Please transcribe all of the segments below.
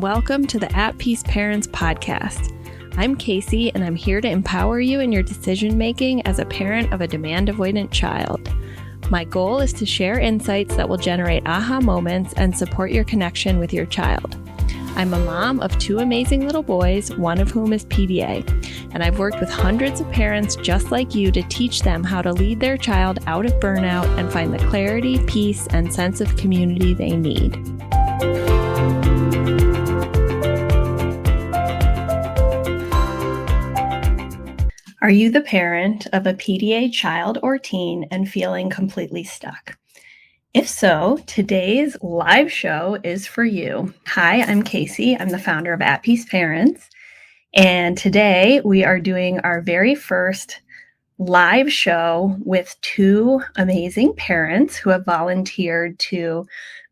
welcome to the At Peace Parents podcast. I'm Casey, and I'm here to empower you in your decision-making as a parent of a demand-avoidant child. My goal is to share insights that will generate aha moments and support your connection with your child. I'm a mom of two amazing little boys, one of whom is PDA, and I've worked with hundreds of parents just like you to teach them how to lead their child out of burnout and find the clarity, peace, and sense of community they need. Are you the parent of a PDA child or teen and feeling completely stuck? If so, today's live show is for you. Hi, I'm Casey. I'm the founder of At Peace Parents. And today we are doing our very first live show with two amazing parents who have volunteered to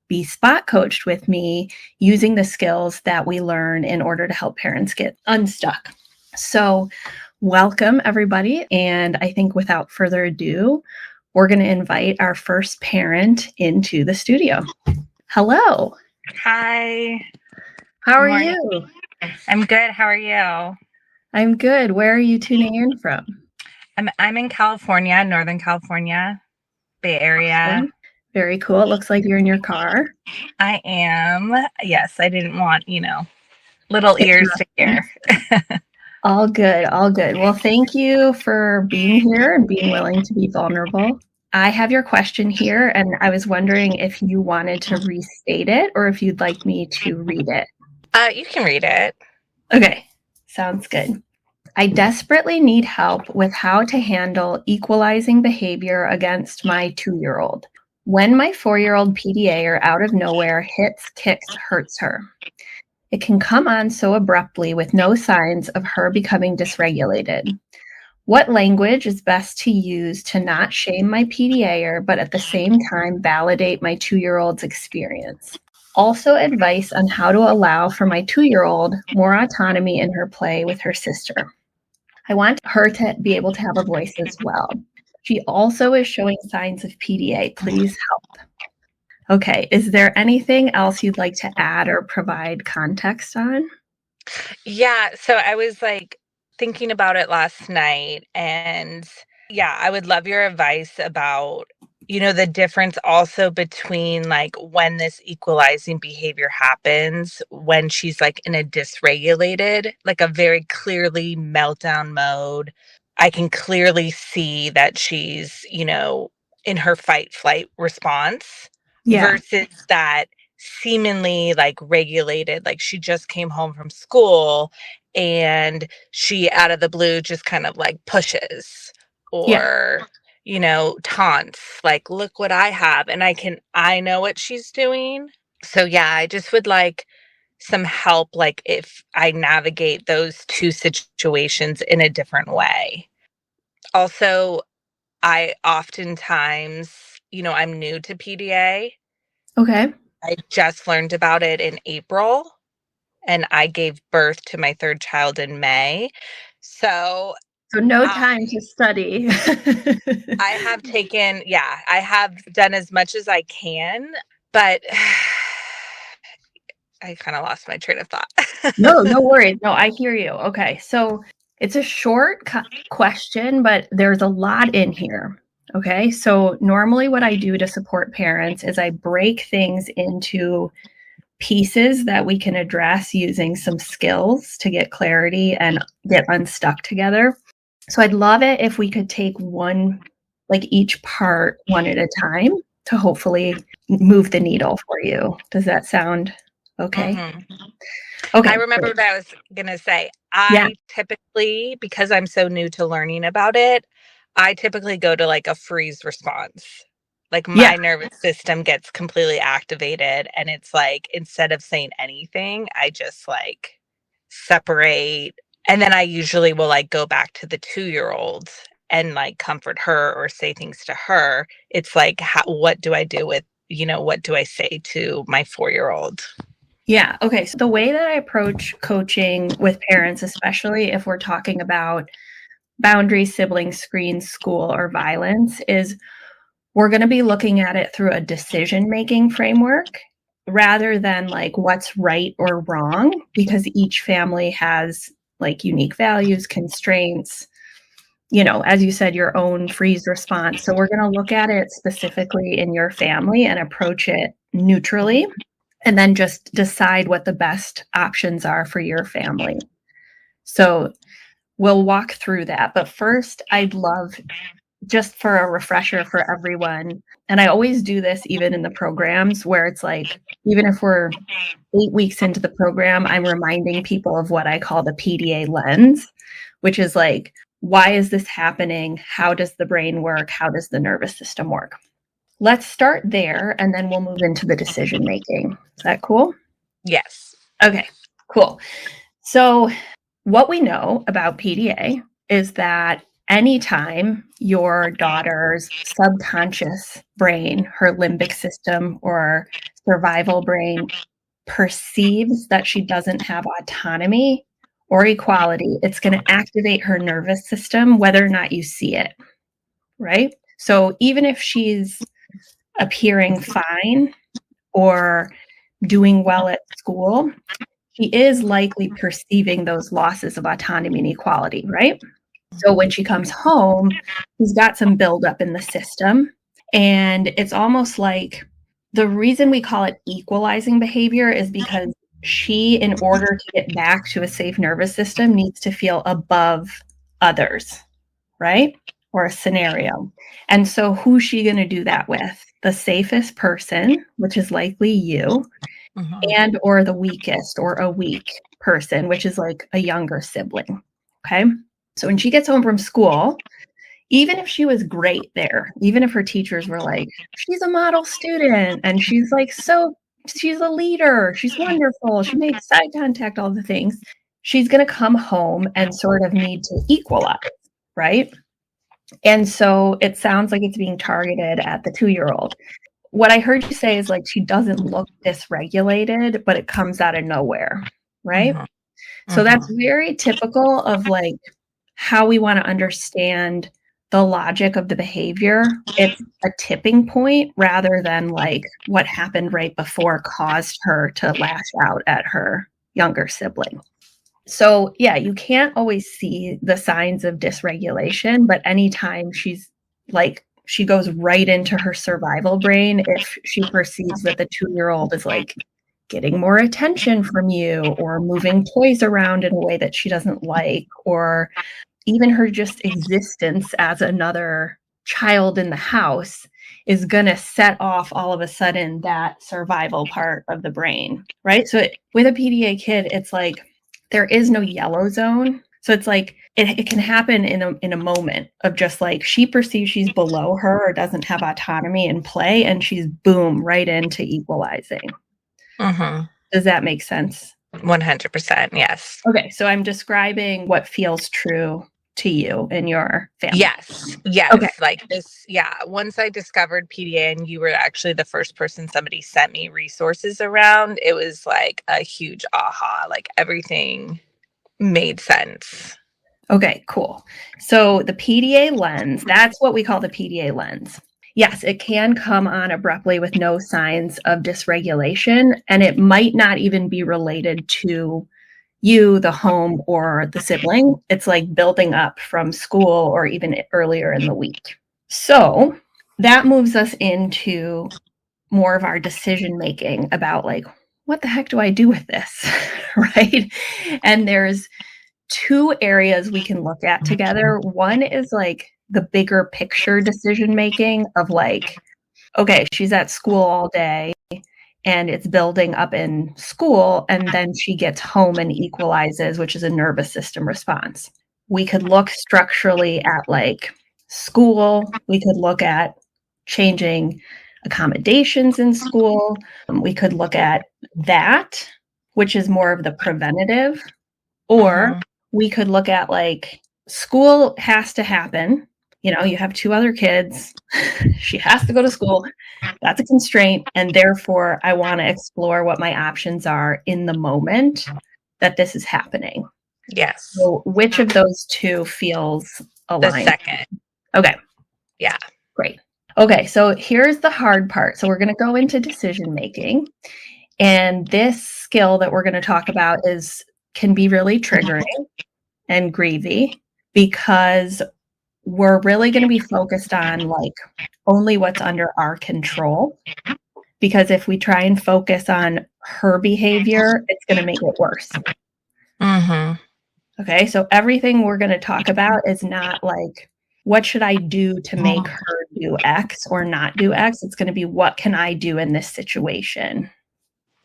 be spot coached with me using the skills that we learn in order to help parents get unstuck. So welcome, everybody. And I think without further ado, we're going to invite our first parent into the studio. Hello. Hi. How are you? I'm good. How are you? I'm good. Where are you tuning in from? I'm in California, Northern California, Bay Area. Awesome. Very cool. It looks like you're in your car. I am. Yes, I didn't want, little ears to hear. All good. All good. Well, thank you for being here and being willing to be vulnerable. I have your question here, and I was wondering if you wanted to restate it or if you'd like me to read it. You can read it. Okay. Sounds good. I desperately need help with how to handle equalizing behavior against my 2-year-old. When my 4-year-old PDAer out of nowhere hits, kicks, hurts her. It can come on so abruptly with no signs of her becoming dysregulated. What language is best to use to not shame my PDAer, but at the same time validate my 2-year-old's experience? Also advice on how to allow for my 2-year-old more autonomy in her play with her sister. I want her to be able to have a voice as well. She also is showing signs of PDA. Please help. Okay, is there anything else you'd like to add or provide context on? Yeah, so I was thinking about it last night, and yeah, I would love your advice about, the difference also between when this equalizing behavior happens, when she's in a dysregulated, a very clearly meltdown mode. I can clearly see that she's, in her fight flight response. Yeah. Versus that seemingly regulated, she just came home from school and she out of the blue just kind of pushes or, taunts, look what I have. And I know what she's doing. So yeah, I just would like some help, if I navigate those two situations in a different way. Also, I oftentimes, I'm new to PDA. Okay. I just learned about it in April, and I gave birth to my third child in May. So no time to study. I have done as much as I can, but I kind of lost my train of thought. No worries. No, I hear you. Okay. So it's a short question, but there's a lot in here. Okay. So normally what I do to support parents is I break things into pieces that we can address using some skills to get clarity and get unstuck together. So I'd love it if we could take each part one at a time to hopefully move the needle for you. Does that sound okay? Mm-hmm. Okay. I remember what I was going to say. Typically, because I'm so new to learning about it, I typically go to a freeze response. My nervous system gets completely activated, and it's instead of saying anything, I just separate. And then I usually will go back to the 2-year-old and comfort her or say things to her. It's what do I do with, what do I say to my 4-year-old? Yeah. Okay. So the way that I approach coaching with parents, especially if we're talking about boundaries, siblings, screens, school, or violence, is we're going to be looking at it through a decision-making framework. rather than like what's right or wrong, because each family has like unique values, constraints, as you said, your own freeze response. So we're going to look at it specifically in your family and approach it neutrally, and then just decide what the best options are for your family. So we'll walk through that. But first, I'd love, just for a refresher for everyone, and I always do this even in the programs where it's like, even if we're 8 weeks into the program, I'm reminding people of what I call the PDA lens, which is like, why is this happening? How does the brain work? How does the nervous system work? Let's start there, and then we'll move into the decision making. Is that cool? Yes. Okay, cool. So what we know about PDA is that anytime your daughter's subconscious brain, her limbic system or survival brain, perceives that she doesn't have autonomy or equality, it's going to activate her nervous system, whether or not you see it, right? So even if she's appearing fine or doing well at school, she is likely perceiving those losses of autonomy and equality, right? So when she comes home, she's got some buildup in the system. And it's almost like the reason we call it equalizing behavior is because she, in order to get back to a safe nervous system, needs to feel above others, right? Or a scenario. And so who's she going to do that with? The safest person, which is likely you, and or the weakest or a weak person, which is like a younger sibling. Okay. So when she gets home from school, even if she was great there, even if her teachers were like, she's a model student and she's like, so she's a leader, she's wonderful, she makes eye contact, all the things, she's going to come home and sort of need to equalize, right? And so it sounds like it's being targeted at the 2-year-old. What I heard you say is like, she doesn't look dysregulated, but it comes out of nowhere, right? So that's very typical of like how we want to understand the logic of the behavior. It's a tipping point rather than like what happened right before caused her to lash out at her younger sibling. So yeah, you can't always see the signs of dysregulation, but anytime she's like, she goes right into her survival brain if she perceives that the 2-year-old is like getting more attention from you or moving toys around in a way that she doesn't like, or even her just existence as another child in the house is going to set off all of a sudden that survival part of the brain, right? So with a PDA kid, it's like there is no yellow zone. So it's like it can happen in a moment of just like she perceives she's below her or doesn't have autonomy in play, and she's boom right into equalizing. Does that make sense? 100%, yes. Okay, so I'm describing what feels true to you and your family. Yes. Okay. Like this, yeah. Once I discovered PDA and you were actually the first person somebody sent me resources around, it was like a huge aha. Like everything made sense. Okay, cool. So the PDA lens, that's what we call the PDA lens. Yes, it can come on abruptly with no signs of dysregulation, and it might not even be related to you, the home, or the sibling. It's like building up from school or even earlier in the week. So that moves us into more of our decision making about like, what the heck do I do with this? Right? And there's 2 areas we can look at together. One is like the bigger picture decision making of like, okay, she's at school all day and it's building up in school, and then she gets home and equalizes, which is a nervous system response. We could look structurally at like school. We could look at changing accommodations in school. We could look at that, which is more of the preventative, or we could look at like school has to happen. You have 2 other kids. She has to go to school. That's a constraint. And therefore, I want to explore what my options are in the moment that this is happening. Yes. So which of those 2 feels aligned? The second. Okay. Yeah. Great. Okay. So here's the hard part. So we're going to go into decision making. And this skill that we're going to talk about can be really triggering and grievy because we're really going to be focused on like only what's under our control. Because if we try and focus on her behavior, it's going to make it worse. Mm-hmm. Okay, so everything we're going to talk about is not like, what should I do to make her do X or not do X? It's going to be, what can I do in this situation?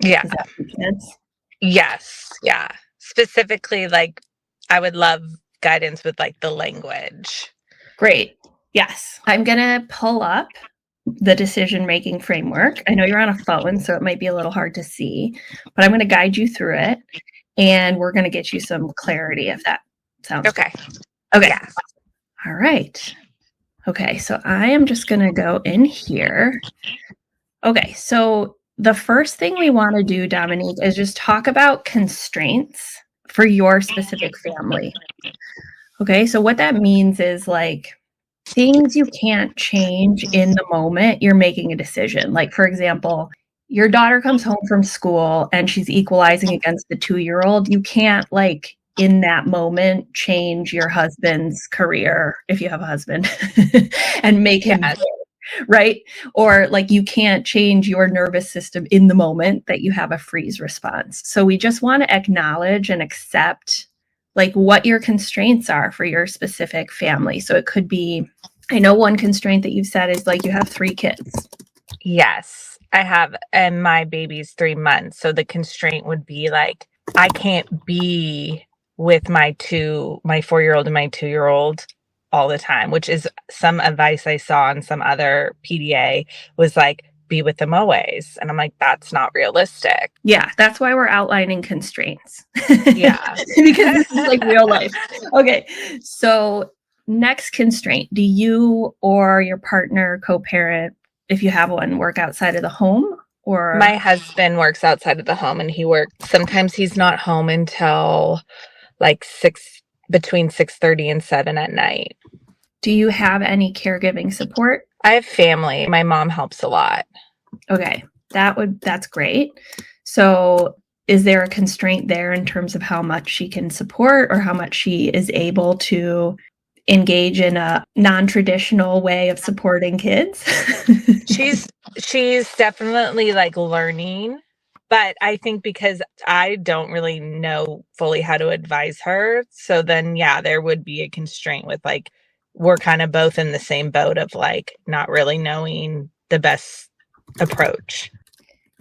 Yeah. Does that make sense? Yes. Yeah. Specifically, like, I would love guidance with like the language. Great. Yes. I'm going to pull up the decision-making framework. I know you're on a phone, so it might be a little hard to see, but I'm going to guide you through it, and we're going to get you some clarity if that sounds okay. Good. Okay. Yeah. All right. Okay, so I am just going to go in here. Okay, so the first thing we want to do, Dominique, is just talk about constraints for your specific family. Okay, so what that means is like things you can't change in the moment you're making a decision. Like, for example, your daughter comes home from school and she's equalizing against the 2-year-old. You can't, like, in that moment, change your husband's career, if you have a husband, and make him, right? Or like, you can't change your nervous system in the moment that you have a freeze response. So we just want to acknowledge and accept like what your constraints are for your specific family. So it could be, I know one constraint that you've said is like you have 3 kids. Yes, I have, and my baby's 3 months. So the constraint would be like, I can't be with my 4-year-old and my 2-year-old all the time, which is some advice I saw on some other PDA was like, be with them always. And I'm like, that's not realistic. Yeah, that's why we're outlining constraints. Yeah. Because this is like real life. Okay, so next constraint, do you or your partner, co-parent, if you have one, work outside of the home? Or my husband works outside of the home, and sometimes he's not home until like between 6:30 and 7 at night. Do you have any caregiving support? I have family. My mom helps a lot. Okay, that's great. So is there a constraint there in terms of how much she can support or how much she is able to engage in a non-traditional way of supporting kids? She's definitely like learning, but I think because I don't really know fully how to advise her, so then yeah, there would be a constraint with like, we're kind of both in the same boat of like not really knowing the best approach.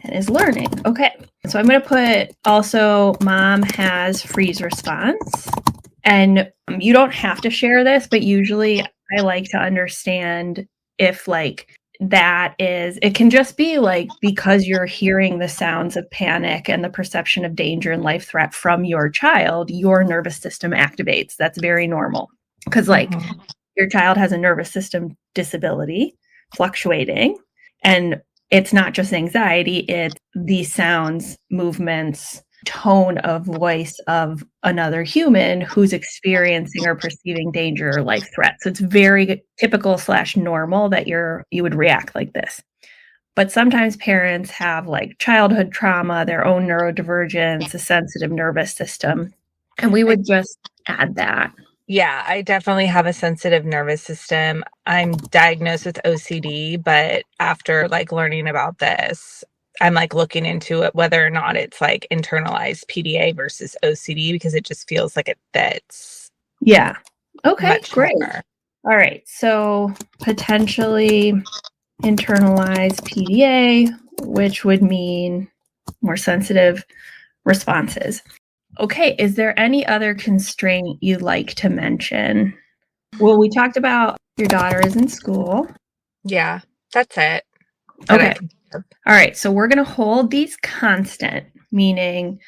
And is learning. Okay. So I'm going to put also mom has freeze response. And you don't have to share this, but usually I like to understand if like it can just be like because you're hearing the sounds of panic and the perception of danger and life threat from your child, your nervous system activates. That's very normal because like your child has a nervous system disability fluctuating, and it's not just anxiety, it's these sounds, movements, tone of voice of another human who's experiencing or perceiving danger or life threat. So it's very typical / normal that you would react like this. But sometimes parents have like childhood trauma, their own neurodivergence, a sensitive nervous system, and we would just add that. Yeah, I definitely have a sensitive nervous system. I'm diagnosed with OCD, but after like learning about this, I'm like looking into it, whether or not it's like internalized PDA versus OCD, because it just feels like it fits. Yeah. Okay, great. More. All right. So potentially internalized PDA, which would mean more sensitive responses. Okay, is there any other constraint you'd like to mention? Well, we talked about your daughter is in school. Yeah, that's it. Okay. All right, so we're going to hold these constant, meaning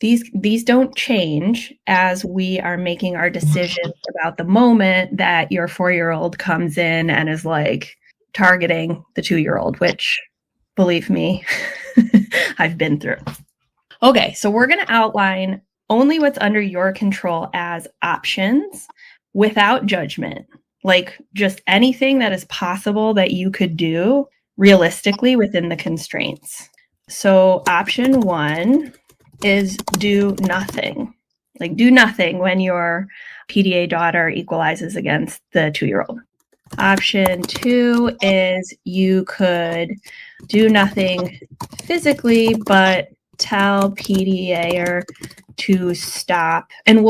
these don't change as we are making our decisions about the moment that your 4-year-old comes in and is like targeting the 2-year-old, which, believe me, I've been through. Okay, so we're going to outline only what's under your control as options without judgment, like just anything that is possible that you could do realistically within the constraints. So option 1 is do nothing. Like do nothing when your PDA daughter equalizes against the 2-year-old. Option 2 is you could do nothing physically, but tell PDAer to stop. And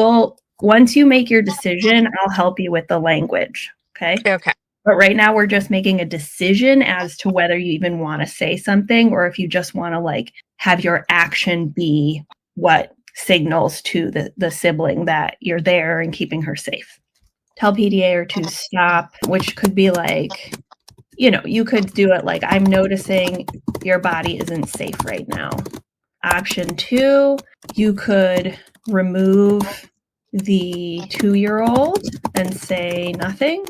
once you make your decision, I'll help you with the language. Okay. Okay. But right now we're just making a decision as to whether you even want to say something or if you just want to like have your action be what signals to the sibling that you're there and keeping her safe. Tell PDAer to stop, which could be like, you could do it like, I'm noticing your body isn't safe right now. Option 2, you could remove the 2-year-old and say nothing.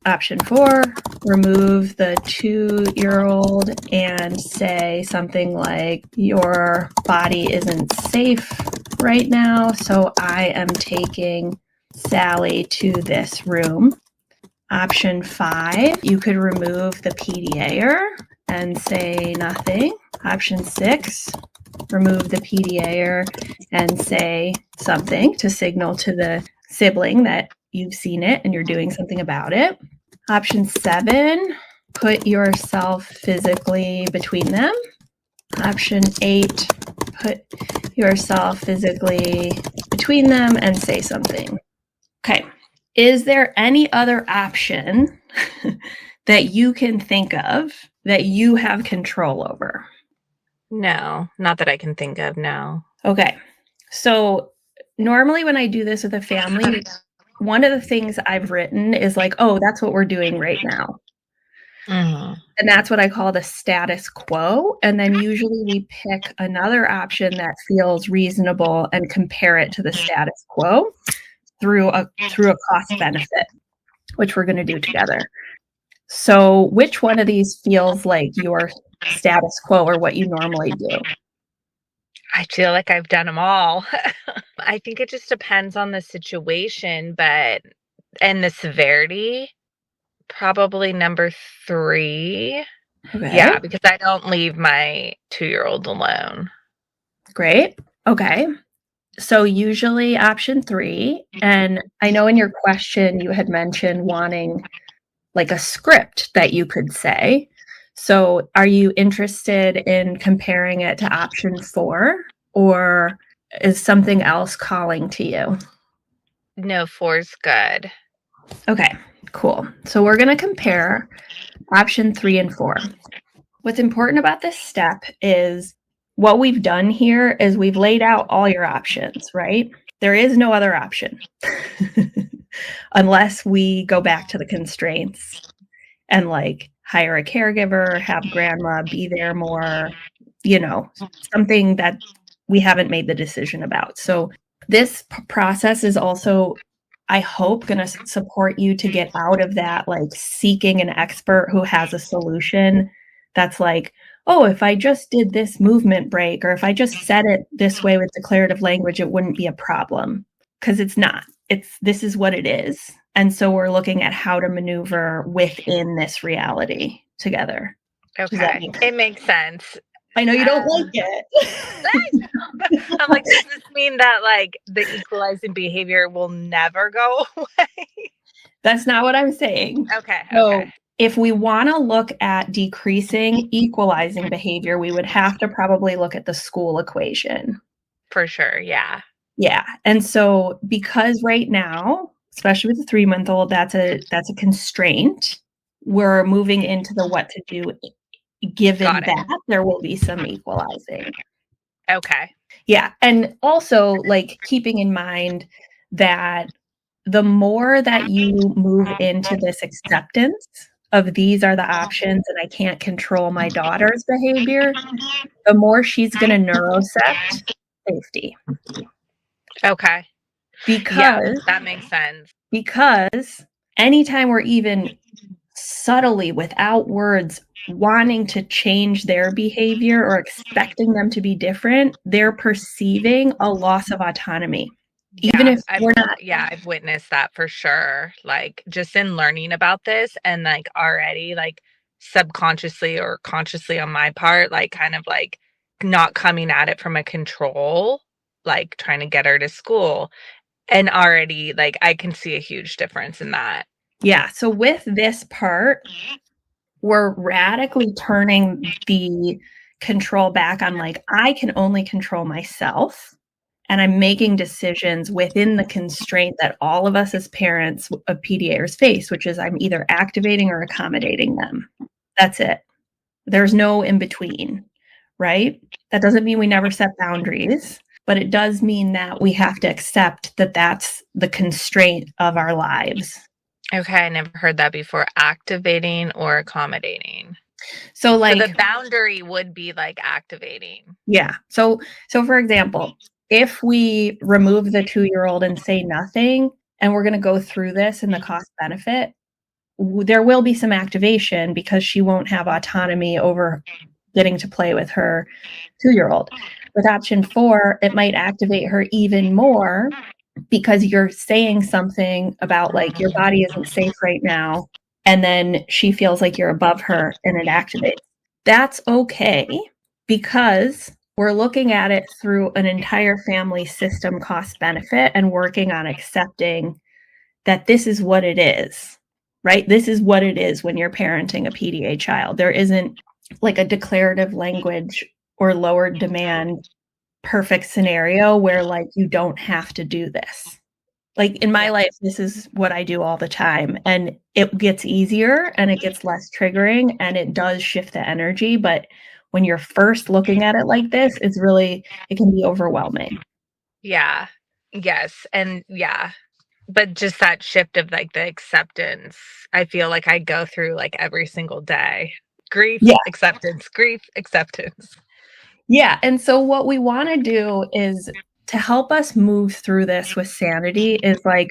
Option 4, remove the 2-year-old and say something like, your body isn't safe right now, so I am taking Sally to this room. Option 5, you could remove the PDAer and say nothing. Option 6, remove the PDAer and say something to signal to the sibling that you've seen it and you're doing something about it. Option 7, put yourself physically between them. Option 8, put yourself physically between them and say something. Okay. Is there any other option that you can think of that you have control over? No, not that I can think of, no. Okay. So normally when I do this with a family, one of the things I've written is like, oh, that's what we're doing right now. Mm-hmm. And that's what I call the status quo. And then usually we pick another option that feels reasonable and compare it to the status quo through a cost benefit, which we're going to do together. So which one of these feels like your status quo or what you normally do? I feel like I've done them all. I think it just depends on the situation, and the severity. Probably number 3. Okay. Yeah, because I don't leave my 2-year-old alone. Great. Okay. So usually option 3, and I know in your question you had mentioned wanting like a script that you could say. So are you interested in comparing it to option 4, or is something else calling to you? No, 4's good. Okay, cool. So we're going to compare option 3 and 4. What's important about this step is what we've done here is we've laid out all your options, right? There is no other option unless we go back to the constraints and like hire a caregiver, have grandma be there more, something that we haven't made the decision about. So this process is also, I hope, going to support you to get out of that, like seeking an expert who has a solution that's like, oh, if I just did this movement break, or if I just said it this way with declarative language, it wouldn't be a problem. Because it's not. This is what it is. And so we're looking at how to maneuver within this reality together. Okay. It makes sense. I know you don't like it. I'm like, does this mean that like the equalizing behavior will never go away? That's not what I'm saying. Okay. So if we want to look at decreasing equalizing behavior, we would have to probably look at the school equation. For sure. Yeah. Yeah. And so because right now, especially with the 3-month-old, that's a constraint, we're moving into the what to do given that there will be some equalizing. Okay. Yeah. And also like keeping in mind that the more that you move into this acceptance of these are the options and I can't control my daughter's behavior, the more she's going to neuroset safety. Okay. Because that makes sense. Because anytime we're even subtly without words wanting to change their behavior or expecting them to be different, they're perceiving a loss of autonomy. Even if we're not. Yeah, I've witnessed that for sure. Like just in learning about this and like already like subconsciously or consciously on my part, like kind of like not coming at it from a control, like trying to get her to school. And already, like, I can see a huge difference in that. Yeah. So with this part, we're radically turning the control back on, like, I can only control myself. And I'm making decisions within the constraint that all of us as parents of PDAers face, which is I'm either activating or accommodating them. That's it. There's no in between, right? That doesn't mean we never set boundaries, but it does mean that we have to accept that that's the constraint of our lives. Okay, I never heard that before. Activating or accommodating. So like the boundary would be like activating. Yeah. So for example, if we remove the 2-year-old and say nothing, and we're going to go through this in the cost benefit, there will be some activation because she won't have autonomy over getting to play with her 2-year-old. With option 4, it might activate her even more because you're saying something about like your body isn't safe right now, and then she feels like you're above her and it activates. That's okay because we're looking at it through an entire family system cost benefit and working on accepting that this is what it is, right? This is what it is when you're parenting a PDA child. There isn't like a declarative language or lowered demand perfect scenario where like you don't have to do this. Like in my life, this is what I do all the time, and it gets easier and it gets less triggering and it does shift the energy. But when you're first looking at it like this, it can be overwhelming. Yeah. Yes. And yeah. But just that shift of like the acceptance, I feel like I go through like every single day. Grief, acceptance, grief, acceptance. Yeah. And so what we want to do is to help us move through this with sanity is like,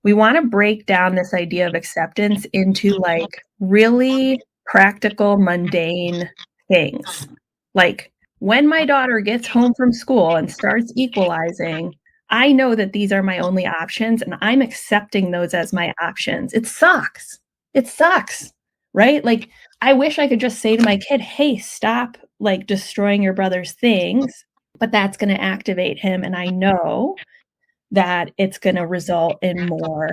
we want to break down this idea of acceptance into like really practical, mundane things. Like when my daughter gets home from school and starts equalizing, I know that these are my only options and I'm accepting those as my options. It sucks. It sucks, right? Like I wish I could just say to my kid, hey, stop like destroying your brother's things, but that's going to activate him. And I know that it's going to result in more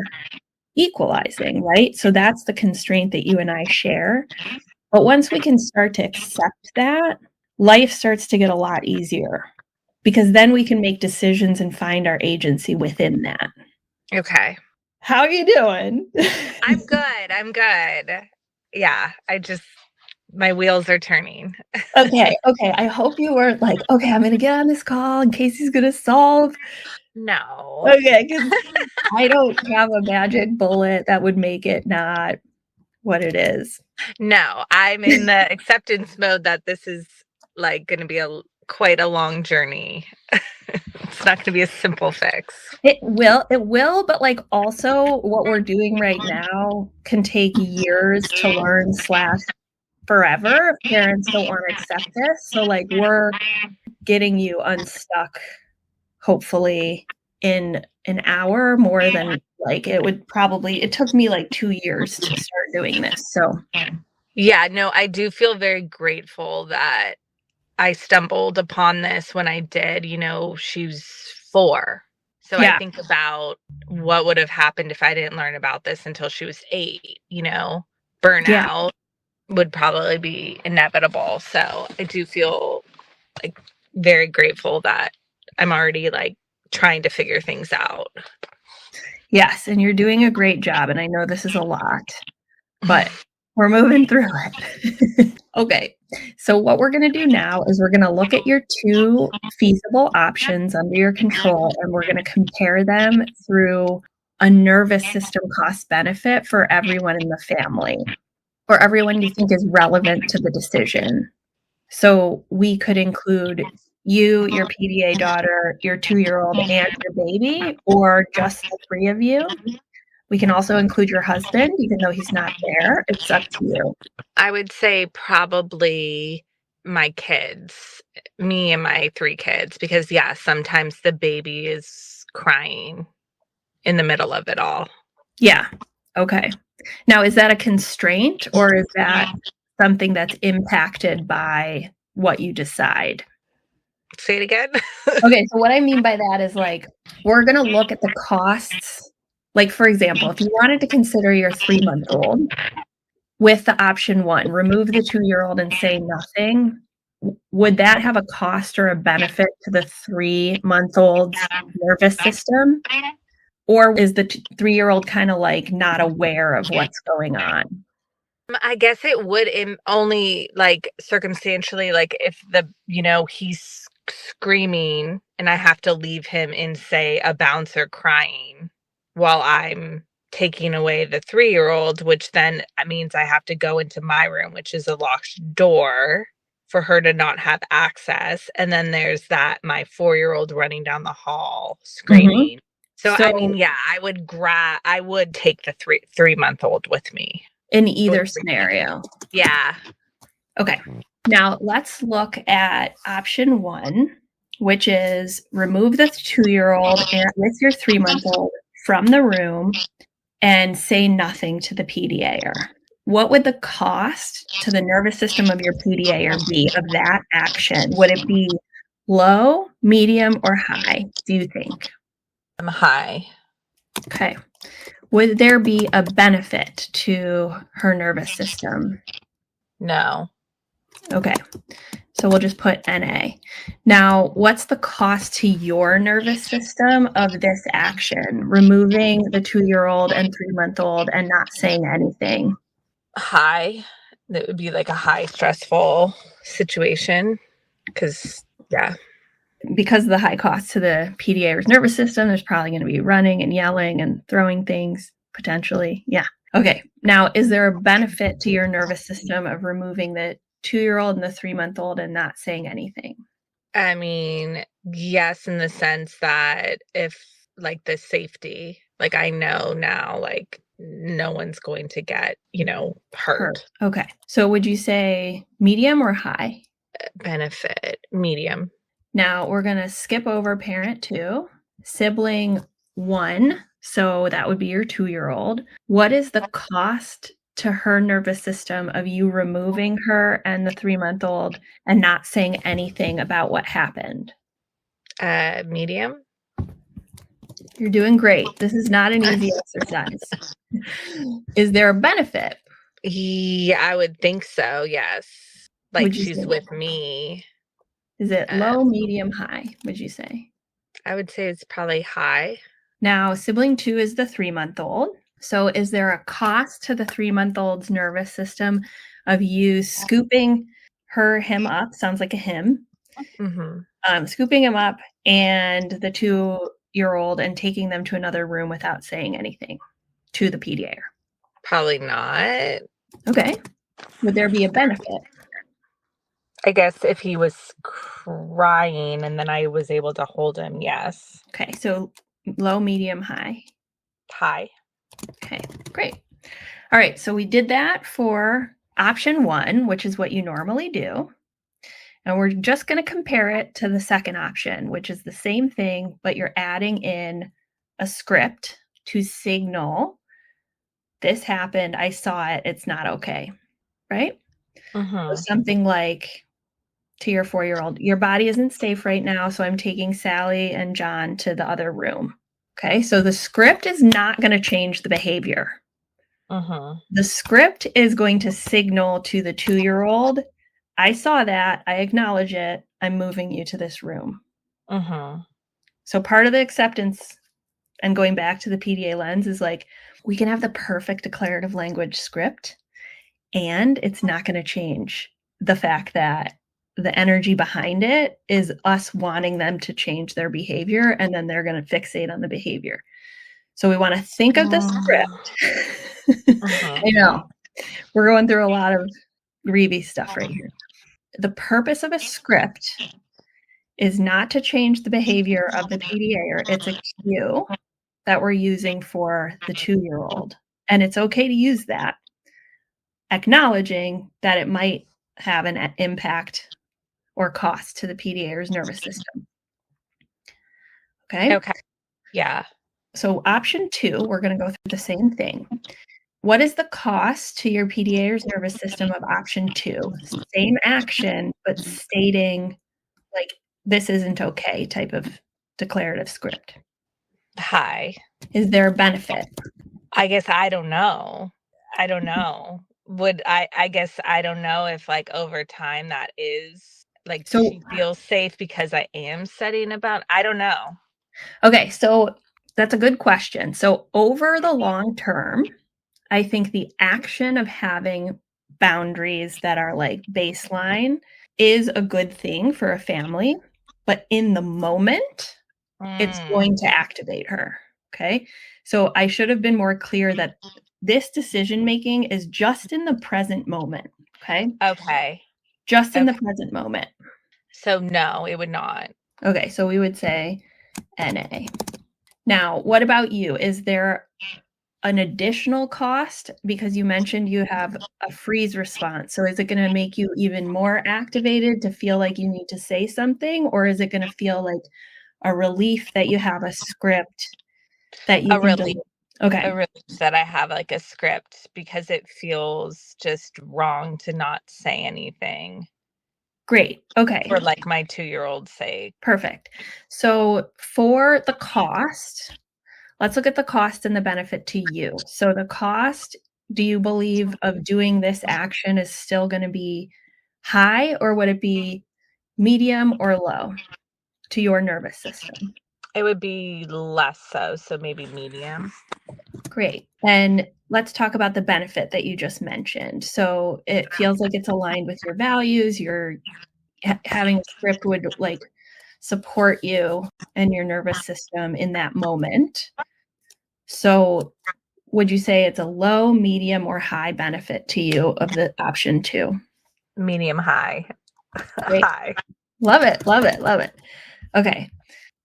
equalizing, right? So that's the constraint that you and I share. But once we can start to accept that, life starts to get a lot easier because then we can make decisions and find our agency within that. Okay. How are you doing? I'm good. I'm good. Yeah. My wheels are turning. Okay. I hope you weren't like, okay, I'm going to get on this call in case he's going to solve. No. Okay, because I don't have a magic bullet that would make it not what it is. No, I'm in the acceptance mode that this is like going to be quite a long journey. It's not going to be a simple fix. It will, but like also what we're doing right now can take years to learn / forever if parents don't want to accept this. So like we're getting you unstuck hopefully in an hour more than like it took me like 2 years to start doing this. So yeah, no, I do feel very grateful that I stumbled upon this when I did. She's 4. So yeah. I think about what would have happened if I didn't learn about this until she was 8, burnout would probably be inevitable. So I do feel like very grateful that I'm already like trying to figure things out. Yes, and you're doing a great job. And I know this is a lot, but we're moving through it. Okay, so what we're going to do now is we're going to look at your 2 feasible options under your control, and we're going to compare them through a nervous system cost benefit for everyone in the family, or everyone you think is relevant to the decision. So we could include you, your PDA daughter, your 2-year-old, and your baby, or just the 3 of you. We can also include your husband, even though he's not there. It's up to you. I would say probably my kids, me and my 3 kids, because yeah, sometimes the baby is crying in the middle of it all. Yeah. Okay. Now, is that a constraint or is that something that's impacted by what you decide? Say it again. Okay, so what I mean by that is like, we're going to look at the costs. Like, for example, if you wanted to consider your 3-month-old with the option 1, remove the 2-year-old and say nothing, would that have a cost or a benefit to the 3-month-old's nervous system? Or is the 3-year-old kind of like not aware of what's going on? I guess it would only like circumstantially, like if he's screaming and I have to leave him in, say, a bouncer crying while I'm taking away the 3-year-old, which then means I have to go into my room, which is a locked door for her to not have access. And then there's that my 4-year-old running down the hall screaming. So, I mean, yeah, I would take the 3-month-old with me. In either scenario. Yeah. Okay. Now let's look at option 1, which is remove the 2-year-old with your 3-month-old from the room and say nothing to the PDAer. What would the cost to the nervous system of your PDAer be of that action? Would it be low, medium, or high, do you think? I'm high. Okay. Would there be a benefit to her nervous system? No. Okay. So we'll just put NA. Now, what's the cost to your nervous system of this action, removing the 2-year-old and 3-month-old and not saying anything? High. That would be like a high stressful situation because, yeah. Because of the high cost to the PDAer's nervous system, there's probably going to be running and yelling and throwing things, potentially. Yeah. Okay. Now, is there a benefit to your nervous system of removing the 2-year-old and the 3-month-old and not saying anything? I mean, yes, in the sense that if like the safety, like I know now, like no one's going to get, hurt. Okay. So would you say medium or high? Benefit, medium. Now we're going to skip over parent 2, sibling 1. So that would be your 2-year-old. What is the cost to her nervous system of you removing her and the 3-month-old and not saying anything about what happened? Medium. You're doing great. This is not an easy exercise. Is there a benefit? Yeah, I would think so. Yes. Like she's with me. Is it low, medium, high, would you say? I would say it's probably high. Now, sibling 2 is the 3-month-old. So is there a cost to the 3-month-old's nervous system of you scooping him up? Sounds like a him. Mm-hmm. Scooping him up and the 2-year-old and taking them to another room without saying anything to the PDAer? Probably not. Okay. Would there be a benefit? I guess if he was crying and then I was able to hold him, yes. Okay, so low, medium, high? High. Okay, great. All right, so we did that for option 1, which is what you normally do. And we're just going to compare it to the second option, which is the same thing, but you're adding in a script to signal, this happened, I saw it, it's not okay, right? Mm-hmm. So something like to your 4-year-old, your body isn't safe right now, so I'm taking Sally and John to the other room. Okay, so the script is not going to change the behavior. Mm-hmm. The script is going to signal to the 2-year-old, I saw that, I acknowledge it, I'm moving you to this room. Mm-hmm. So part of the acceptance and going back to the PDA lens is like, we can have the perfect declarative language script, and it's not going to change the fact that the energy behind it is us wanting them to change their behavior, and then they're going to fixate on the behavior. So we want to think of the script. I know we're going through a lot of greavy stuff right here. The purpose of a script is not to change the behavior of the PDAer. It's a cue that we're using for the 2-year-old. And it's okay to use that, acknowledging that it might have an impact or cost to the PDAer's nervous system. Okay? Okay. Yeah. So option 2, we're going to go through the same thing. What is the cost to your PDAer's nervous system of option 2? Same action, but stating like this isn't okay type of declarative script? High. Is there a benefit? I guess I don't know. I don't know. I guess I don't know if, like, over time that is like, So, she feels safe because I am setting about I don't know. okay, so that's a good question. So over the long term, I think the action of having boundaries that are like baseline is a good thing for a family, but in the moment, it's Mm, going to activate her. Okay. So I should have been more clear that this decision making is just in the present moment. Okay. okay. Just in the Okay. present moment. So, no, it would not. Okay. So we would say NA. Now, what about you? Is there an additional cost? Because you mentioned you have a freeze response. So is it going to make you even more activated to feel like you need to say something? Or is it going to feel like a relief that you have a script that you A can relief deliver? Okay, a relief that I have, like, a script because it feels just wrong to not say anything great. Okay, for, like, my 2-year-old's sake. perfect. So for the cost, let's look at the cost and the benefit to you. So the cost, do you believe, of doing this action is still going to be high, or would it be medium or low to your nervous system? It would be less so maybe medium. Great. And let's talk about the benefit that you just mentioned. So it feels like it's aligned with your values. You're having a script would like support you and your nervous system in that moment. So would you say it's a low, medium, or high benefit to you of the option 2? Medium high. Great. High. Love it. Love it. Love it. Okay.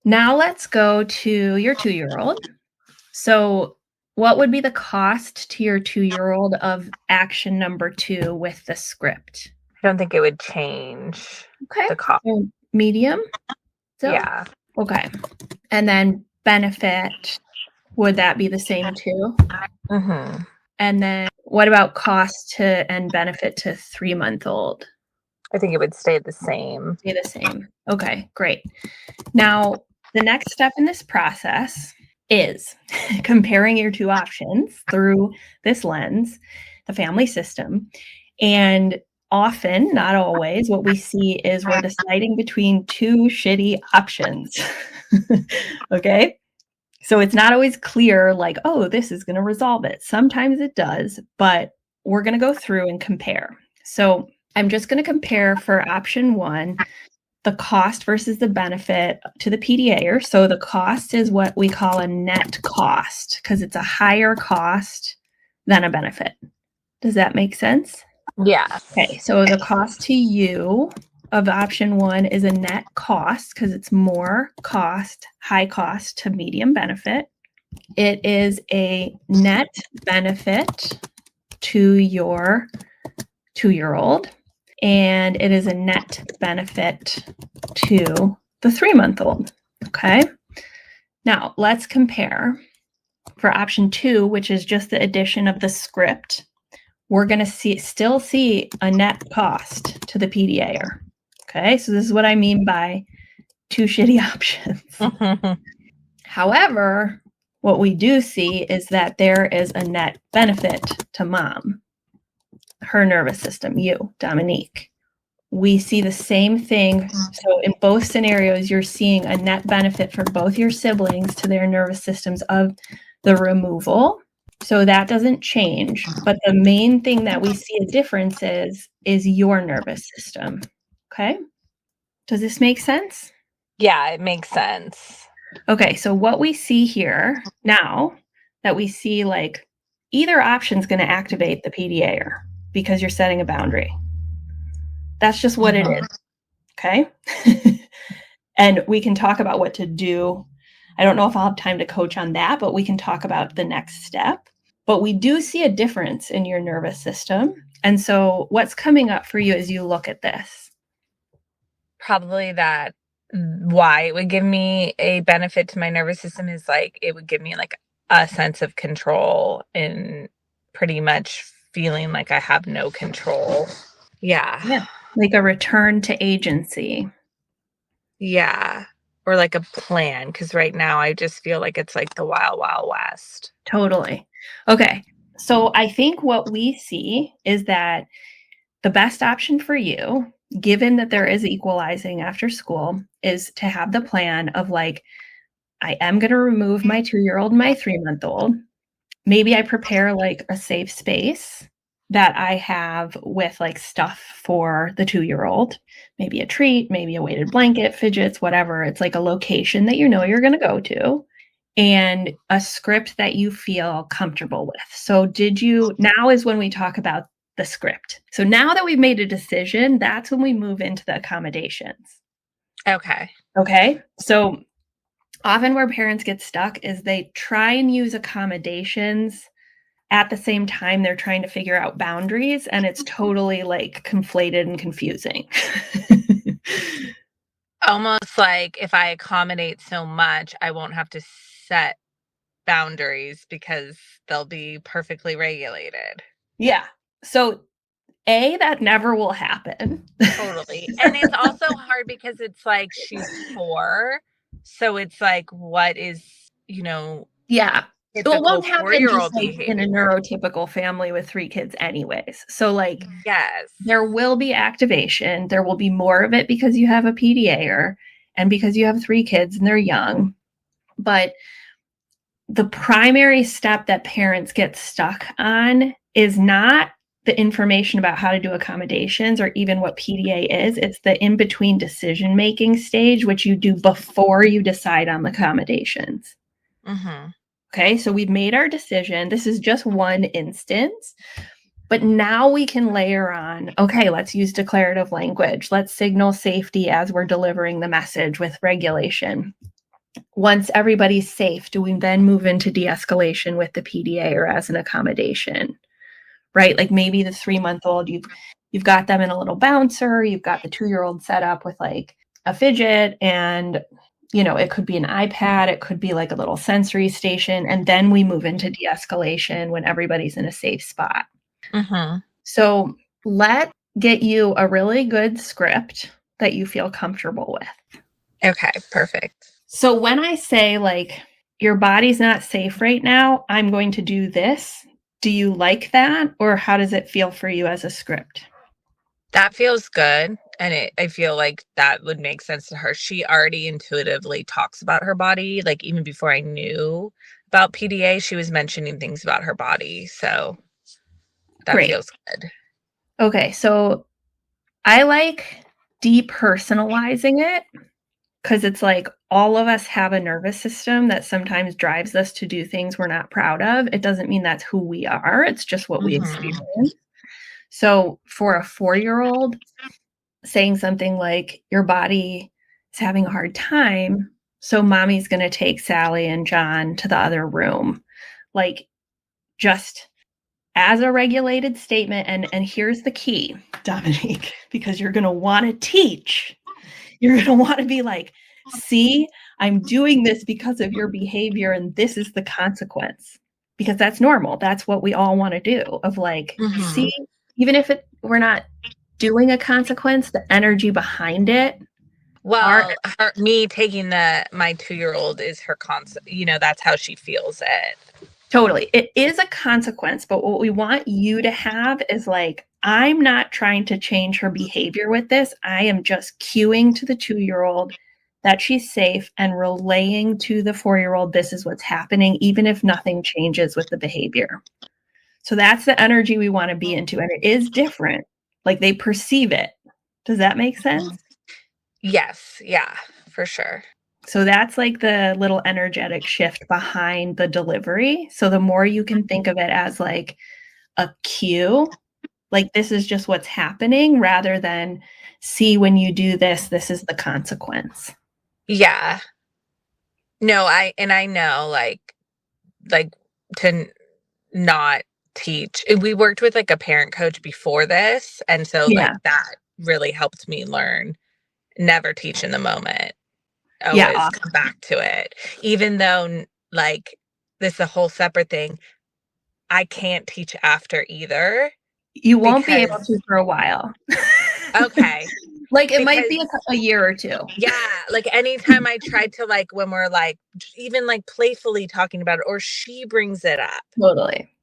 Now let's go to your 2-year-old. So what would be the cost to your 2-year-old of action number 2 with the script? I don't think it would change Okay. the cost. So medium still? Yeah. Okay. And then benefit, would that be the same too? Mhm. And then what about cost to and benefit to 3-month-old? I think it would stay the same. Stay the same. Okay, great. Now, the next step in this process is comparing your 2 options through this lens, the family system. And often, not always, what we see is we're deciding between 2 shitty options. Okay? So it's not always clear, like, oh, this is going to resolve it. Sometimes it does, but we're going to go through and compare. So I'm just going to compare for option 1 the cost versus the benefit to the PDAer. So the cost is what we call a net cost because it's a higher cost than a benefit. Does that make sense? Yes. Okay, so the cost to you of option 1 is a net cost because it's more cost, high cost to medium benefit. It is a net benefit to your 2-year-old, and it is a net benefit to the 3-month-old. Okay. Now let's compare for option 2, which is just the addition of the script. We're going to still see a net cost to the PDAer. Okay. So this is what I mean by 2 shitty options. However, what we do see is that there is a net benefit to mom, her nervous system, you, Dominique. We see the same thing. So in both scenarios, you're seeing a net benefit for both your siblings to their nervous systems of the removal. So that doesn't change. But the main thing that we see a difference is your nervous system. Okay. Does this make sense? Yeah, it makes sense. Okay. So what we see here now that we see, like, either option is going to activate the PDAer because you're setting a boundary. That's just what it is. Okay. And we can talk about what to do. I don't know if I'll have time to coach on that, but we can talk about the next step. But we do see a difference in your nervous system. And so what's coming up for you as you look at this? Probably that why it would give me a benefit to my nervous system is, like, it would give me, like, a sense of control and pretty much feeling like I have no control. Yeah. Yeah. Like a return to agency. Yeah. Or like a plan, because right now I just feel like it's like the wild, wild west. Totally. Okay. So I think what we see is that the best option for you, given that there is equalizing after school, is to have the plan of like, I am going to remove my 2-year-old and my 3-month-old. Maybe I prepare like a safe space that I have with like stuff for the 2-year-old, maybe a treat, maybe a weighted blanket, fidgets, whatever. It's like a location that you know you're going to go to and a script that you feel comfortable with. So now is when we talk about the script. So now that we've made a decision, that's when we move into the accommodations. Okay. Okay. So often where parents get stuck is they try and use accommodations at the same time they're trying to figure out boundaries, and it's totally like conflated and confusing. Almost like if I accommodate so much, I won't have to set boundaries because they'll be perfectly regulated. Yeah. So that never will happen. Totally. And it's also hard because it's like she's 4. So it's like, what is, Yeah. Well, it typical won't happen just 4-year-old like in a behavior? neurotypical family with 3 kids anyways. So like Yes. there will be activation. There will be more of it because you have a PDAer and because you have 3 kids and they're young. But the primary step that parents get stuck on is not the information about how to do accommodations or even what PDA is. It's the in-between decision-making stage, which you do before you decide on the accommodations. Mm-hmm. Okay, so we've made our decision. This is just one instance. But now we can layer on, okay, let's use declarative language. Let's signal safety as we're delivering the message with regulation. Once everybody's safe, do we then move into de-escalation with the PDA or as an accommodation? Right? Like maybe the 3-month-old, you've got them in a little bouncer, you've got the 2-year-old set up with like a fidget, and it could be an iPad, it could be like a little sensory station, and then we move into de-escalation when everybody's in a safe spot. Mm-hmm. So let's get you a really good script that you feel comfortable with. Okay, perfect. So when I say like, your body's not safe right now, I'm going to do this. Do you like that? Or how does it feel for you as a script? That feels good. And I feel like that would make sense to her. She already intuitively talks about her body. Like even before I knew about PDA, she was mentioning things about her body. So that Great. feels good. Okay, so I like depersonalizing it because it's like all of us have a nervous system that sometimes drives us to do things we're not proud of. It doesn't mean that's who we are, it's just what we Mm-hmm. experience. So for a 4-year-old, saying something like, your body is having a hard time, so mommy's going to take Sally and John to the other room. Like, just as a regulated statement. And here's the key, Dominique, because you're going to want to teach. You're going to want to be like, see, I'm doing this because of your behavior, and this is the consequence. Because that's normal. That's what we all want to do. Of like, Mm-hmm. see, even if we're not doing a consequence, the energy behind it. Well, me taking my 2-year-old is her concept. That's how she feels it. Totally. It is a consequence, but what we want you to have is like, I'm not trying to change her behavior with this. I am just cueing to the 2-year-old that she's safe and relaying to the 4-year-old this is what's happening, even if nothing changes with the behavior. So that's the energy we want to be into. And it is different. Like they perceive it. Does that make sense? Yes. Yeah, for sure. So that's like the little energetic shift behind the delivery. So the more you can think of it as like a cue, like this is just what's happening, rather than see, when you do this, this is the consequence. Yeah. No, I know like to not teach. We worked with like a parent coach before this, and so Yeah. like that really helped me learn never teach in the moment. Yeah. Always come back to it. Even though like this is a whole separate thing. I can't teach after either You won't be able because to for a while. okay. Like it might be a year or two. Yeah, like anytime I tried to like when we're like even like playfully talking about it or she brings it up. Totally.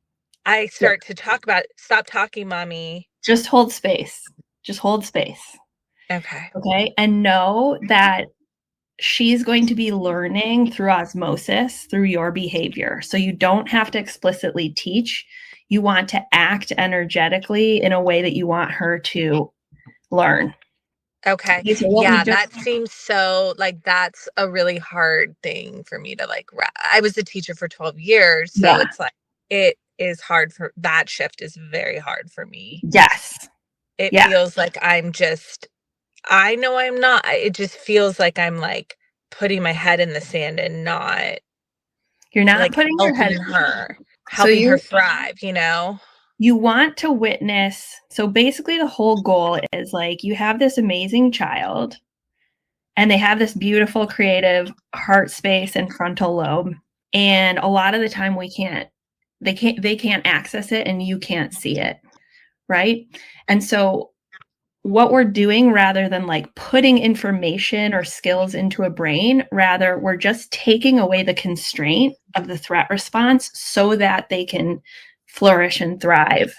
I start to talk about it. Stop talking, mommy. Just hold space. Just hold space. Okay. Okay. And know that she's going to be learning through osmosis, through your behavior. So you don't have to explicitly teach. You want to act energetically in a way that you want her to learn. Okay. Yeah, that seems so like that's a really hard thing for me to like. I was a teacher for 12 years. So it's like it is hard for that shift is very hard for me. Yes. It feels like I know I'm not. It just feels like I'm like putting my head in the sand and not. You're not like putting your head in helping her thrive, you know? You want to witness. So basically the whole goal is like you have this amazing child and they have this beautiful creative heart space and frontal lobe. And a lot of the time they can't access it and you can't see it. Right. And so what we're doing rather than like putting information or skills into a brain, rather we're just taking away the constraint of the threat response so that they can flourish and thrive.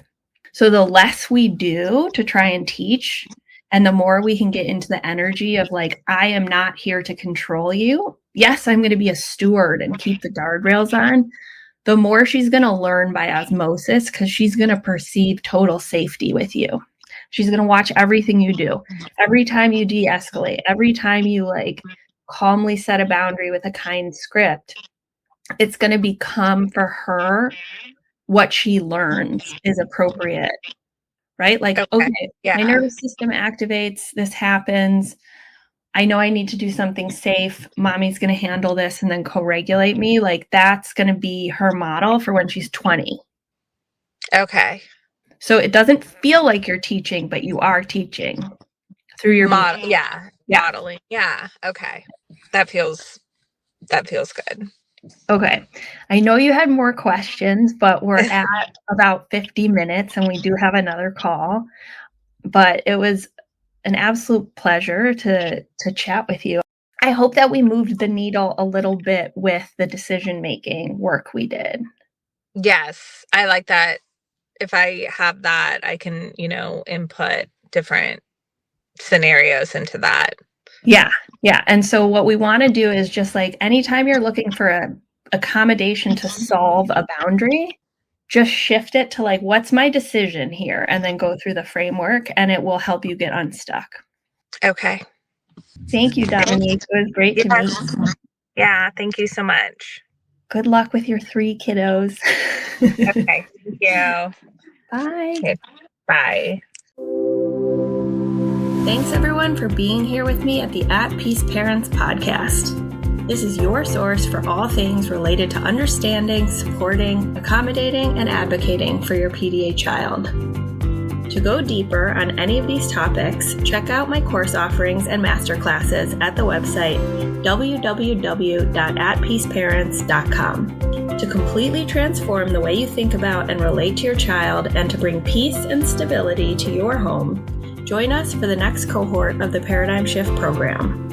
So the less we do to try and teach and the more we can get into the energy of like, I am not here to control you. Yes, I'm going to be a steward and keep the guardrails on. The more she's going to learn by osmosis because she's going to perceive total safety with you. She's going to watch everything you do. Every time you de-escalate, every time you like calmly set a boundary with a kind script, it's going to become for her what she learns is appropriate, right? Like, okay, my nervous system activates, this happens. I know I need to do something safe. Mommy's going to handle this and then co-regulate me. Like that's going to be her model for when she's 20. Okay. So it doesn't feel like you're teaching, but you are teaching through your model. Yeah. Modeling. Yeah. Okay. That feels good. Okay. I know you had more questions, but we're at about 50 minutes and we do have another call. But it was an absolute pleasure to chat with you. I hope that we moved the needle a little bit with the decision-making work we did. Yes. I like that. If I have that, I can, input different scenarios into that. Yeah. Yeah. And so what we want to do is just like anytime you're looking for an accommodation to solve a boundary, just shift it to like, what's my decision here? And then go through the framework and it will help you get unstuck. Okay. Thank you, Dominique. It was great to meet you. Yeah. Thank you so much. Good luck with your 3 kiddos. Okay. Thank you. Bye. Okay. Bye. Thanks everyone for being here with me at the At Peace Parents podcast. This is your source for all things related to understanding, supporting, accommodating, and advocating for your PDA child. To go deeper on any of these topics, check out my course offerings and masterclasses at the website www.atpeaceparents.com. To completely transform the way you think about and relate to your child and to bring peace and stability to your home, join us for the next cohort of the Paradigm Shift program.